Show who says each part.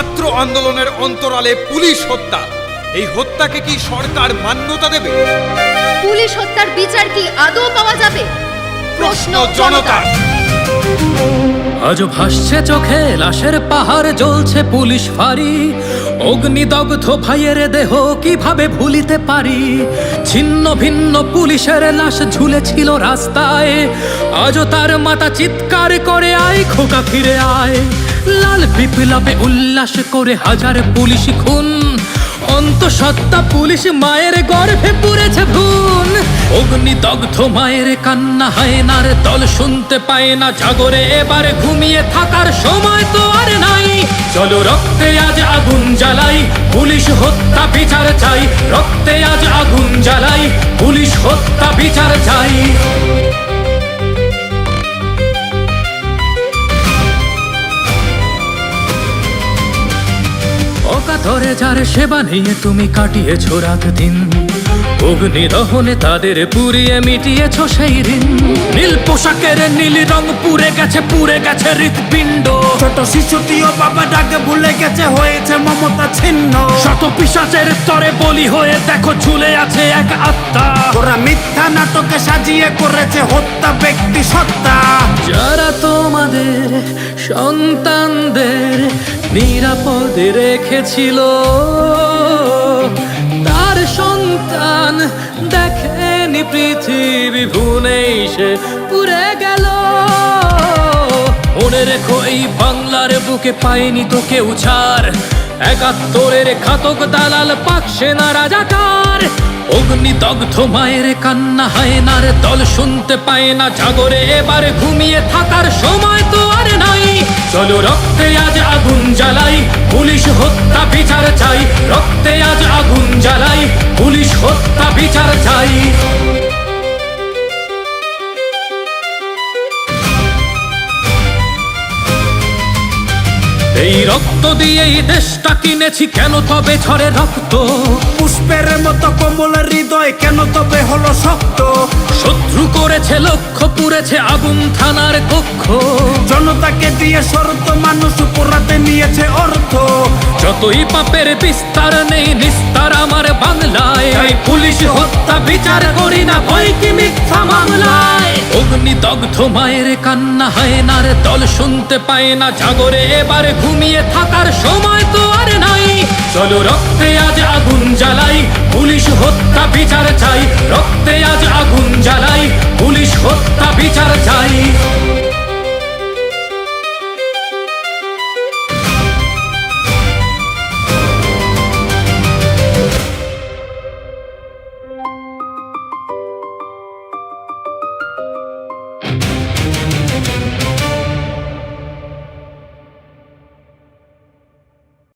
Speaker 1: ছাত্র আন্দোলনের অন্তরালে পুলিশ হত্যা, এই হত্যাকে কি সরকার মান্যতা দেবে?
Speaker 2: পুলিশ হত্যার বিচার কি আদৌ পাওয়া যাবে?
Speaker 1: প্রশ্ন জনতার।
Speaker 3: আজ ভাসছে চোখে লাশের পাহাড়, জ্বলছে পুলিশ ফাঁড়ি। অগ্নিদগ্ধ ভাইয়ের দেহ কিভাবে ভুলিতে পারি? ছিন্ন ভিন্ন পুলিশের লাশ ঝুলেছিল রাস্তায়, আজও তার মাথা চিৎকার করে আয় খোকা ফিরে আয়। লাল বিপ্লবে উল্লাস করে হাজার পুলিশ খুন, অন্তঃসত্ত্বা পুলিশ মায়ের গর্ভে পুড়েছে ভ্রূণ। অগ্নিদগ্ধ মায়ের কান্না হায়নার দল শুনতে পায় না, জাগরে এবার ঘুমিয়ে থাকার সময় তো আর নাই। চলো রক্তে আজ আগুন জ্বালাই, পুলিশ হত্যা বিচার চাই। রক্তে আজ আগুন জ্বালাই, পুলিশ হত্যা বিচার চাই। অকাতরে যার সেবা নিয়ে তুমি কাটিয়েছ রাত দিন, অগ্নিদহনে তাদের পুড়িয়ে মিটিয়েছ সেই ঋণ। নীল পোশাকের নীল রং পুড়ে গেছে হৃৎপিণ্ড।
Speaker 4: ছোট শিশুটিও বাবা ডাকে ভুলে গেছে, হয়েছে মমতা ছিন্ন।
Speaker 3: শত পিশাচের তরে বলি হয়ে দেখো ঝুলে আছে এক আত্মা।
Speaker 4: ওরা মিথ্যা নাটকে সাজিয়ে করেছে হত্যা ব্যক্তি সত্তা।
Speaker 3: যারা তোমাদের সন্তানদের নিরাপদে রেখেছিল, তার সন্তান দেখেনি পৃথিবী, ভুলেই সে পুড়ে গেল। মনে রেখো এই বাংলার বুকে পায়নি তো কেউ ছাড়, ৭১-এর ঘাতক দালাল পাক সেনা রাজাকার। অগ্নিদগ্ধ মায়ের কান্না হায়নার দল শুনতে পায় না, জাগরে এবার ঘুমিয়ে থাকার সময় তো আর নাই। চলো রক্তে আজ আগুন জ্বালাই, পুলিশ হত্যা বিচার চাই। রক্তে আজ আগুন জ্বালাই, পুলিশ হত্যা বিচার চাই। এই রক্ত দিয়েই দেশটা কিনেছি, কেন তবে ঝরে রক্ত?
Speaker 4: পুষ্পের মতো কোমল হৃদয় কেন তবে হলো শক্ত?
Speaker 3: শত্রু করেছে লক্ষ্য, পুড়েছে আগুন থানার কক্ষ।
Speaker 4: জনতাকে দিয়ে শর্ত মানুষ পোড়াতে নিয়েছে অর্থ।
Speaker 3: যতই পাপের বিস্তার নেই নিস্তার আমার বাংলায়, তাই পুলিশ হত্যা বিচার করি না ভয় কি মিথ্যা মামলায়। অগ্নিদগ্ধ মায়ের কান্না হায়নার দল শুনতে পায় না, জাগরে এবার ঘুমিয়ে থাকার সময় তো আর নাই। চলো রক্তে আজ আগুন জ্বালাই, পুলিশ হত্যা বিচার চাই। রক্তে আজ আগুন জ্বালাই, পুলিশ হত্যা বিচার চাই।